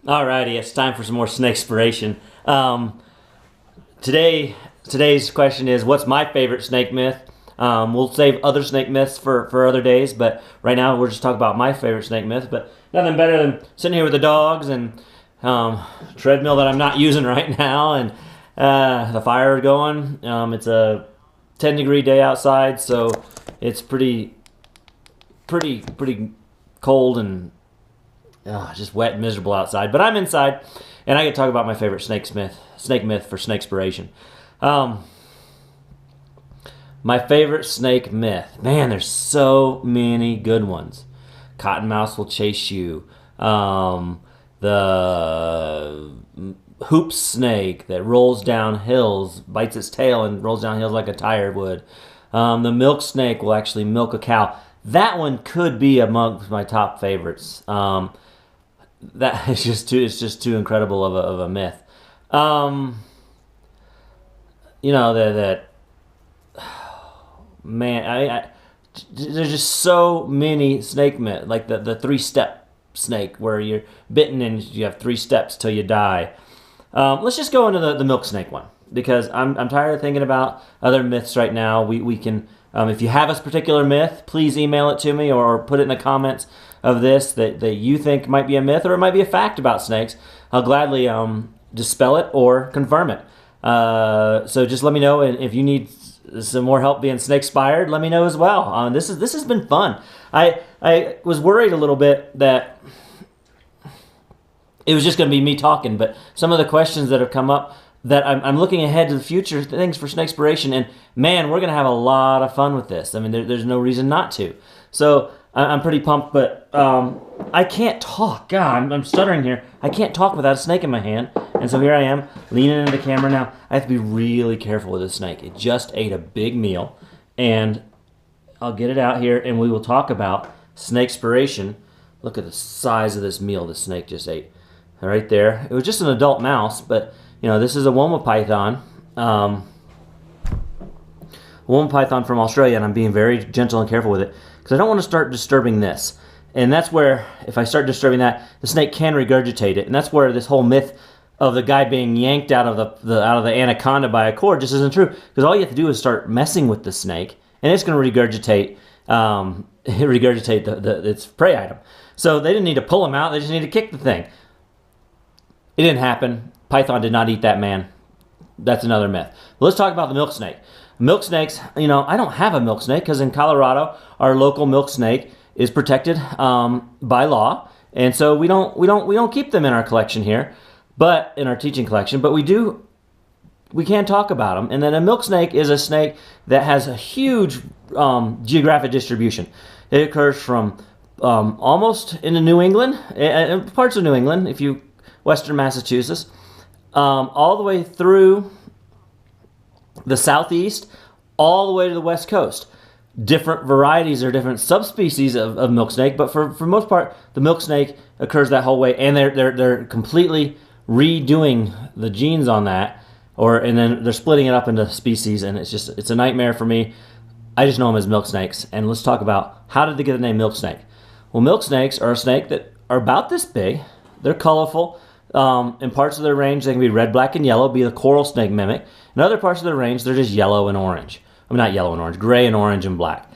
Alrighty, it's time for some more Snakespiration. Today's question is, what's my favorite snake myth? We'll save other snake myths for other days, but right now we're just talking about my favorite snake myth. But nothing better than sitting here with the dogs and treadmill that I'm not using right now, and the fire going. It's a 10-degree day outside, so it's pretty cold and just wet and miserable outside. But I'm inside, and I get to talk about my favorite snake myth for Snakespiration. My favorite snake myth. Man, there's so many good ones. Cottonmouth will chase you. The hoop snake that rolls down hills, bites its tail and rolls down hills like a tire would. The milk snake will actually milk a cow. That one could be amongst my top favorites. That is just too incredible of a myth. Man, there's just so many snake myths, like the 3-step snake where you're bitten and you have 3 steps till you die. Let's just go into the milk snake one, because I'm tired of thinking about other myths right now. We can, if you have a particular myth, please email it to me or put it in the comments of this that you think might be a myth or it might be a fact about snakes. I'll gladly dispel it or confirm it. So just let me know, and if you need some more help being snake-spired, let me know as well. This has been fun. I was worried a little bit that it was just going to be me talking, but some of the questions that have come up, that I'm looking ahead to the future things for Snakespiration, and man, we're going to have a lot of fun with this. I mean, there's no reason not to. So I'm pretty pumped, but I can't talk. God, I'm stuttering here. I can't talk without a snake in my hand, and so here I am leaning into the camera now. I have to be really careful with this snake. It just ate a big meal, and I'll get it out here, and we will talk about Snakespiration. Look at the size of this meal this snake just ate. Right there. It was just an adult mouse, but this is a Woma python. Woma python from Australia, and I'm being very gentle and careful with it because I don't want to start disturbing this. And that's where, if I start disturbing that, the snake can regurgitate it. And that's where this whole myth of the guy being yanked out of the anaconda by a cord just isn't true. Because all you have to do is start messing with the snake, and it's going to regurgitate its prey item. So they didn't need to pull him out; they just need to kick the thing. It didn't happen. Python did not eat that man. That's another myth. Well, let's talk about the milk snake. Milk snakes, I don't have a milk snake because in Colorado, our local milk snake is protected by law, and so we don't keep them in our collection here, but in our teaching collection. But we can talk about them. And then a milk snake is a snake that has a huge geographic distribution. It occurs from almost into New England, parts of New England, Western Massachusetts, all the way through the southeast, all the way to the west coast. Different varieties or different subspecies of milk snake, but for most part, the milk snake occurs that whole way, and they're completely redoing the genes on that, and then they're splitting it up into species, and it's a nightmare for me. I just know them as milk snakes, and let's talk about how did they get the name milk snake. Well, milk snakes are a snake that are about this big. They're colorful. In parts of their range, they can be red, black, and yellow, be the coral snake mimic. In other parts of their range, they're just yellow and orange. I mean, not yellow and orange, gray and orange and black.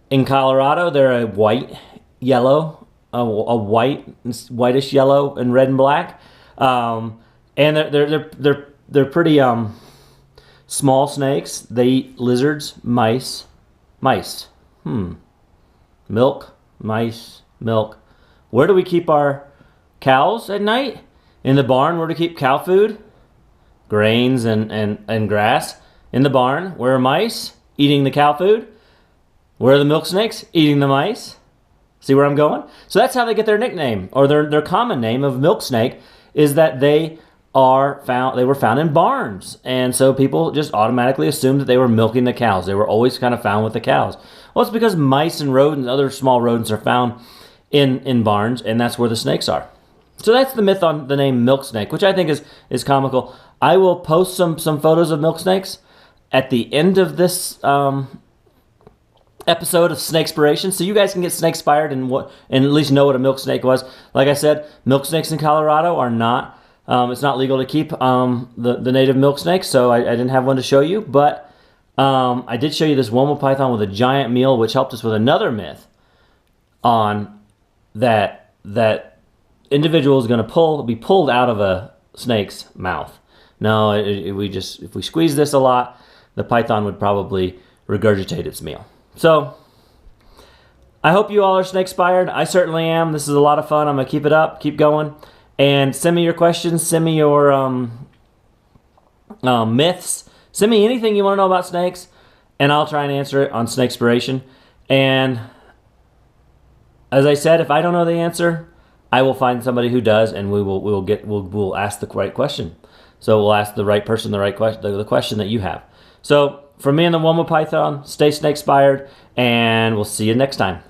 In Colorado, they're a whitish yellow and red and black. And they're pretty small snakes. They eat lizards, mice. Milk, mice, milk. Where do we keep our cows at night? In the barn. Where to keep cow food? Grains and grass. In the barn. Where are mice? Eating the cow food. Where are the milk snakes? Eating the mice. See where I'm going? So that's how they get their nickname, or their common name of milk snake, is that they were found in barns. And so people just automatically assumed that they were milking the cows. They were always kind of found with the cows. Well, it's because mice and rodents, other small rodents, are found in barns, and that's where the snakes are. So that's the myth on the name milk snake, which I think is comical. I will post some photos of milk snakes at the end of this episode of Snakespiration, so you guys can get snake-spired and at least know what a milk snake was. Like I said, milk snakes in Colorado are not. It's not legal to keep the native milk snakes, so I didn't have one to show you. But I did show you this Womo python with a giant meal, which helped us with another myth on that individual is going to be pulled out of a snake's mouth. No, if we squeeze this a lot, the python would probably regurgitate its meal. So I hope you all are snake-spired. I certainly am. This is a lot of fun. I'm going to keep it up, keep going. And send me your questions. Send me your myths. Send me anything you want to know about snakes, and I'll try and answer it on Snakespiration. And as I said, if I don't know the answer, I will find somebody who does, and we'll ask the right question. So we'll ask the right person the right question, the question that you have. So from me and the Womo python, stay snake-spired, and we'll see you next time.